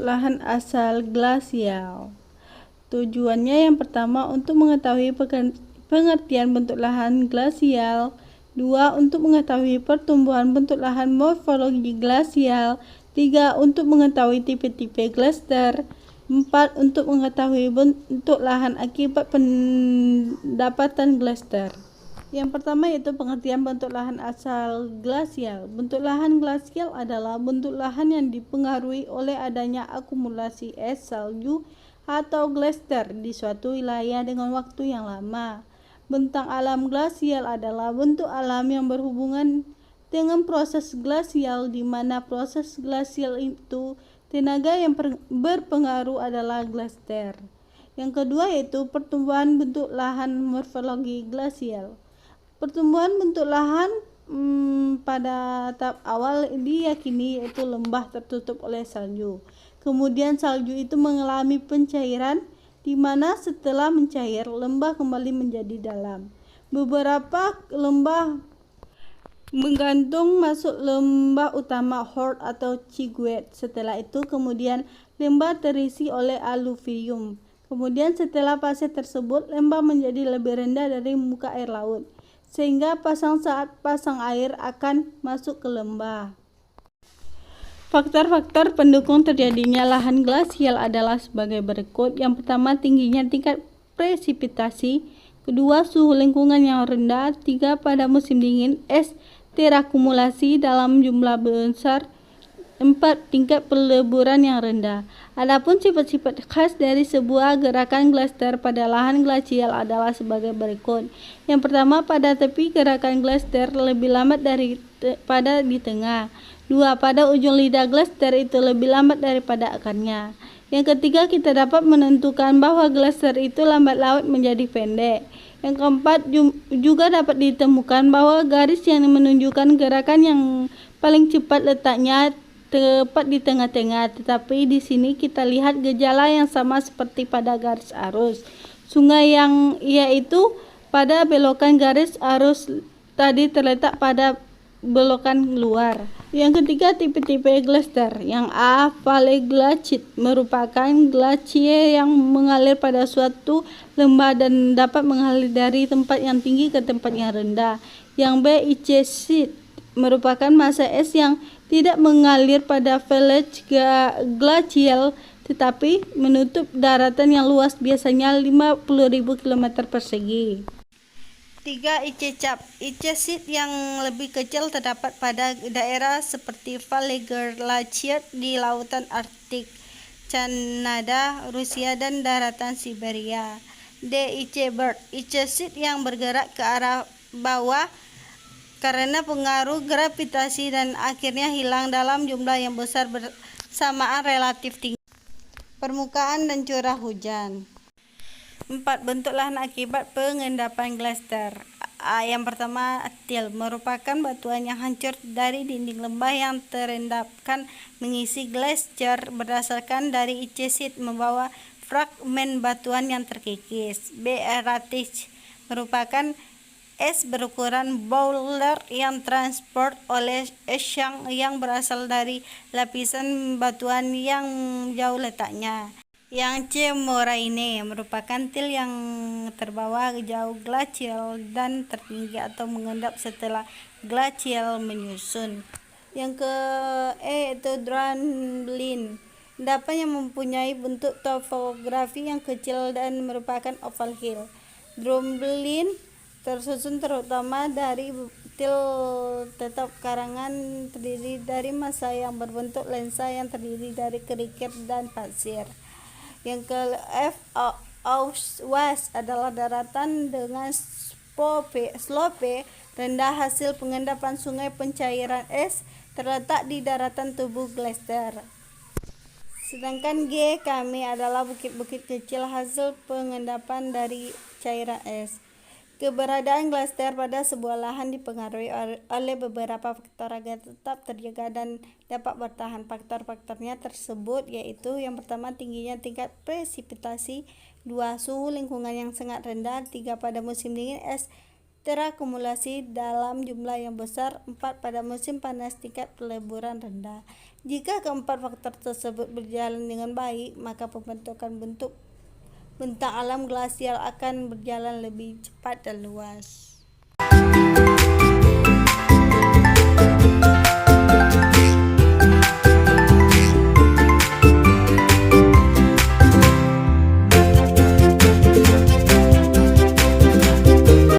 lahan asal glasial. Tujuannya yang pertama untuk mengetahui pengertian bentuk lahan glasial, 2. Untuk mengetahui pertumbuhan bentuk lahan morfologi glasial, 3. Untuk mengetahui tipe-tipe glaster, 4. Untuk mengetahui bentuk lahan akibat pendapatan glaster. Yang pertama yaitu pengertian bentuk lahan asal glasial. Bentuk lahan glasial adalah bentuk lahan yang dipengaruhi oleh adanya akumulasi es, salju, atau glaster di suatu wilayah dengan waktu yang lama. Bentang alam glasial adalah bentuk alam yang berhubungan dengan proses glasial, di mana proses glasial itu tenaga yang berpengaruh adalah glaster. Yang kedua yaitu pertumbuhan bentuk lahan morfologi glasial. Pertumbuhan bentuk lahan pada tahap awal diyakini yaitu lembah tertutup oleh salju. Kemudian salju itu mengalami pencairan, di mana setelah mencair lembah kembali menjadi dalam. Beberapa lembah menggantung masuk lembah utama Hoard atau Chiguet. Setelah itu kemudian lembah terisi oleh aluvium. Kemudian setelah fase tersebut lembah menjadi lebih rendah dari muka air laut, sehingga saat pasang air akan masuk ke lembah. Faktor-faktor pendukung terjadinya lahan glasial adalah sebagai berikut. Yang pertama, tingginya tingkat presipitasi. Kedua, suhu lingkungan yang rendah. 3. Pada musim dingin, es terakumulasi dalam jumlah besar. 4. Tingkat peleburan yang rendah. Adapun sifat-sifat khas dari sebuah gerakan glaster pada lahan glasial adalah sebagai berikut. Yang pertama, pada tepi gerakan glaster lebih lambat daripada di tengah. 2. Pada ujung lidah glaster itu lebih lambat daripada akarnya. Yang ketiga, kita dapat menentukan bahwa glaster itu lambat laut menjadi pendek. Yang keempat, juga dapat ditemukan bahwa garis yang menunjukkan gerakan yang paling cepat letaknya tepat di tengah-tengah, tetapi di sini kita lihat gejala yang sama seperti pada garis arus sungai, yang yaitu pada belokan garis arus tadi terletak pada belokan luar. Yang ketiga, tipe-tipe glaster. Yang A, valley glacier, merupakan glacier yang mengalir pada suatu lembah dan dapat mengalir dari tempat yang tinggi ke tempat yang rendah. Yang B, ice sheet, merupakan massa es yang tidak mengalir pada valley glacial tetapi menutup daratan yang luas, biasanya 50.000 km persegi. 3. Ice cap. Ice sheet yang lebih kecil terdapat pada daerah seperti valley glacier di lautan Arktik, Kanada, Rusia, dan daratan Siberia. D. Ice berg. Ice sheet yang bergerak ke arah bawah karena pengaruh gravitasi dan akhirnya hilang dalam jumlah yang besar bersamaan relatif tinggi permukaan dan curah hujan. 4. Bentuk lahan akibat pengendapan glaster. Yang pertama, till, merupakan batuan yang hancur dari dinding lembah yang terendapkan mengisi glacier berdasarkan dari ice sheet membawa fragmen batuan yang terkikis. B. Erratic, merupakan es berukuran boulder yang transport oleh es yang berasal dari lapisan batuan yang jauh letaknya. Yang C. Moraine, merupakan til yang terbawa jauh glacial dan tertinggi atau mengendap setelah glacial menyusun. Yang ke E itu drumlin, endapan yang mempunyai bentuk topografi yang kecil dan merupakan oval hill. Drumlin tersusun terutama dari til tetap karangan terdiri dari massa yang berbentuk lensa yang terdiri dari kerikil dan pasir. Yang ke F, Auschwitz, adalah daratan dengan slope rendah hasil pengendapan sungai pencairan es terletak di daratan tubuh glaster. Sedangkan G, kami, adalah bukit-bukit kecil hasil pengendapan dari cairan es. Keberadaan glaster pada sebuah lahan dipengaruhi oleh beberapa faktor agar tetap terjaga dan dapat bertahan. Faktor-faktornya tersebut yaitu yang pertama, tingginya tingkat presipitasi. 2. Suhu lingkungan yang sangat rendah. 3. Pada musim dingin es terakumulasi dalam jumlah yang besar. 4. Pada musim panas tingkat peleburan rendah. Jika keempat faktor tersebut berjalan dengan baik, maka pembentukan bentuk bentang alam glasial akan berjalan lebih cepat dan luas.